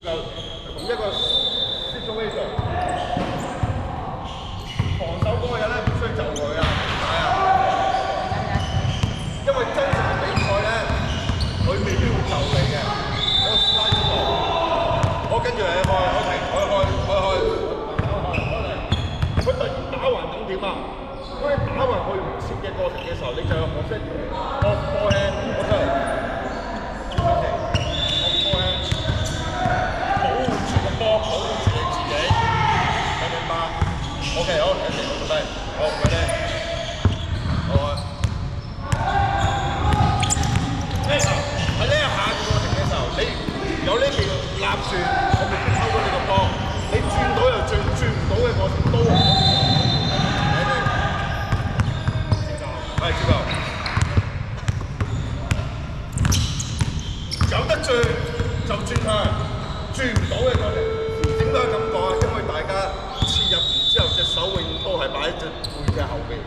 就同一個 situation， 防守嗰個人咧唔需要就佢啊，係啊，因為真實嘅比賽咧，佢未必會就你嘅。我試下呢個，我跟住你開，佢突然打橫咁點啊？當你打橫去唔切嘅過程嘅時候，你就要學識波輕，我出嚟。保護住你自己，明唔明白 ？OK， 好，有時我做低，好，唔該你，好啊。喺呢一下嘅過程嘅時候，你有呢邊立住，我未必抽到你個波，你轉到又轉唔到嘅過程都可以。係接球，有得轉就轉向。轉唔到嘅過程，點解咁講啊？因為大家切入完之後，隻手永遠都係擺喺隻背嘅後邊，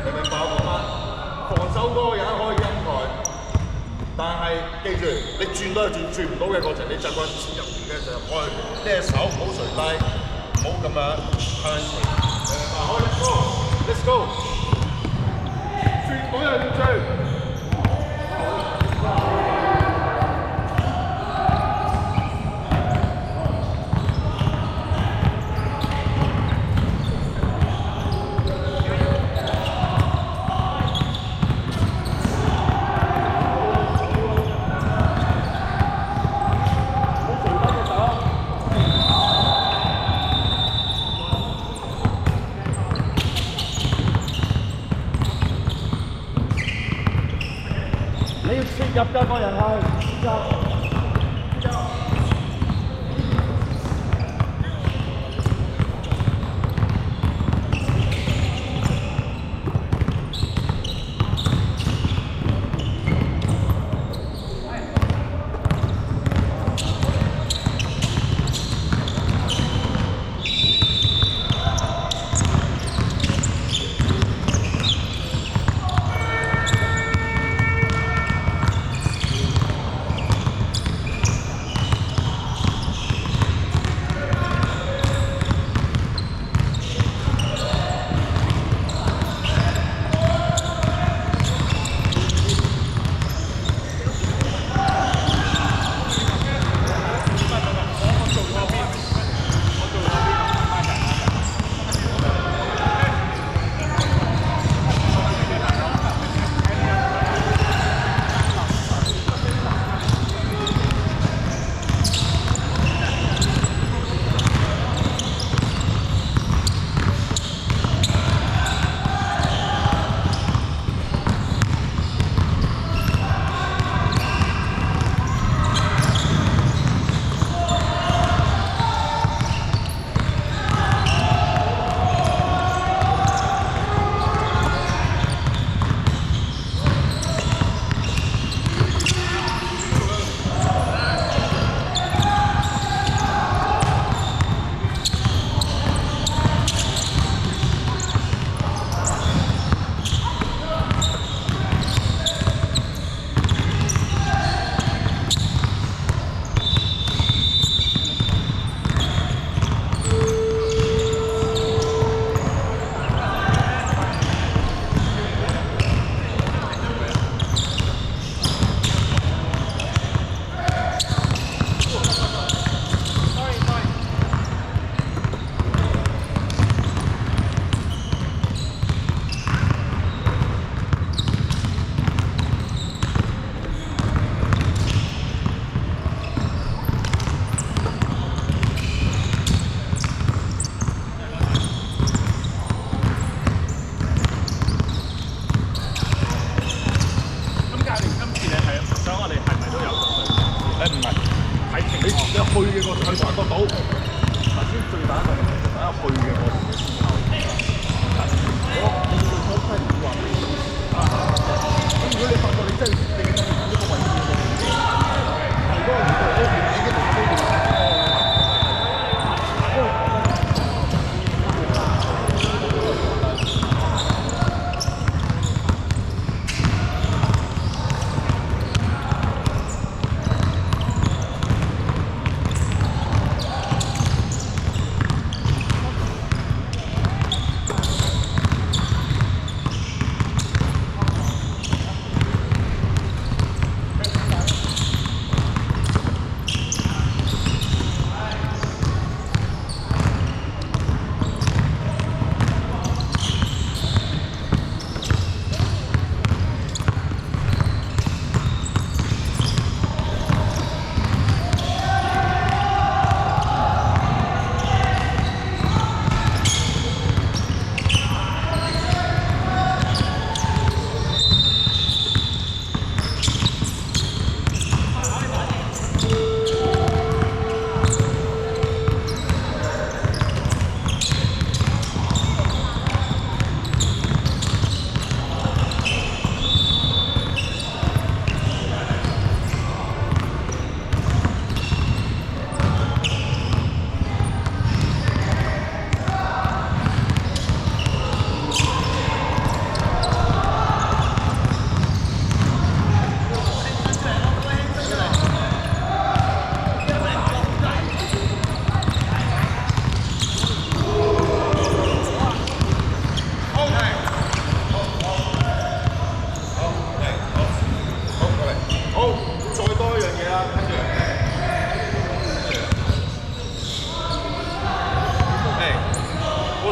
明唔明白我講嗎？防守嗰個人可以陰佢，但係記住，你轉都係轉唔到嘅過程，你習慣切入完嘅時候，我係呢隻手唔好垂低，唔好咁樣向前，明唔明白？好 ，let's go， 轉到又要轉。入㗎個人係入。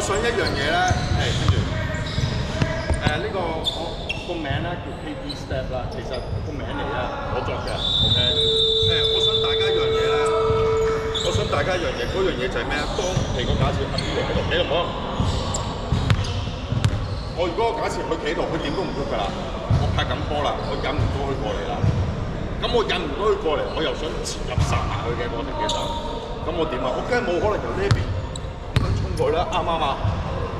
想一樣嘢咧，跟住呢個我個名咧叫 KD Step 啦，其實個名嚟咧我作嘅 ，OK。我想大家一樣嘢咧，嗰樣嘢就係咩啊？當譬如個假設阿 B 嚟喺度，企度唔好。我如果假設佢企喺度，佢點都唔喐㗎啦。我拍緊波啦，我引唔到佢過嚟啦。咁我引唔到佢過嚟，我又想切入殺埋佢嘅過程嘅時候，咁我點啊？我梗係冇可能由呢邊咁樣衝過去啦，啱唔啱啊？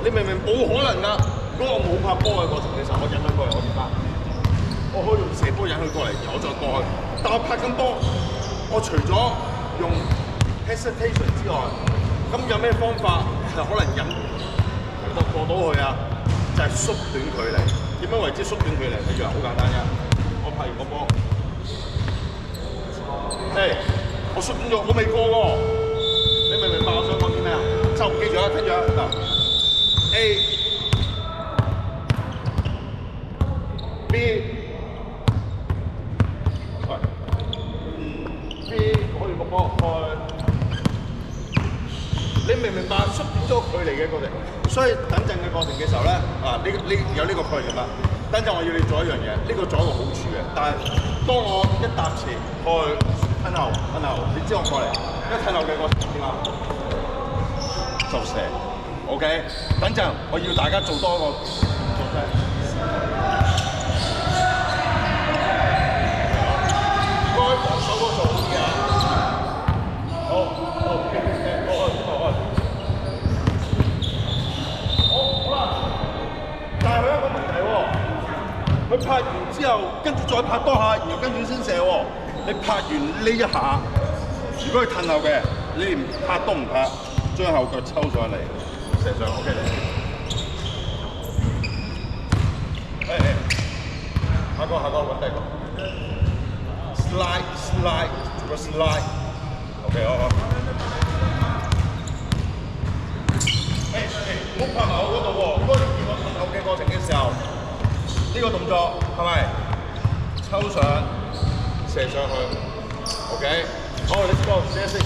你明唔明冇可能㗎？如果我冇拍波嘅過程嘅時候，我引佢過嚟，我點啊？我可以用射波引佢過嚟，然後我再過去。但我拍緊波，我除咗用 hesitation 之外，咁有咩方法係可能引過到去啊？就係縮短距離。點樣為之縮短距離？譬如話好簡單啫，我拍完個波，我縮短咗，我未過喎。你明唔明白我想講啲咩啊？就記住啦，聽住啦，嗱 A B 可以個波開。你明唔明白縮短咗距離嘅過程？所以等陣嘅過程嘅時候咧，你有呢個概念啦。等陣我要你做一樣嘢，呢個做一個好處嘅。但係當我一踏前去褪後，你知我過嚟，一褪後嘅過程點啊？就射 ，OK。等陣我要大家做多一個動作。該防守嗰個做好啲啊！好。但係佢有一個問題喎，佢拍完之後，跟住再拍多下，然後跟住先射喎。你拍完呢一下，如果佢褪後嘅，你連拍都唔拍，將後腳抽上嚟，射上 OK 嚟。下個揾第二個 slide， 做個 slide。OK， 好。唔好拍埋我嗰度喎，如果你見我褪後嘅過程嘅時候，呢個動作係咪抽上射上去 ？OK，好，let's go，試一試。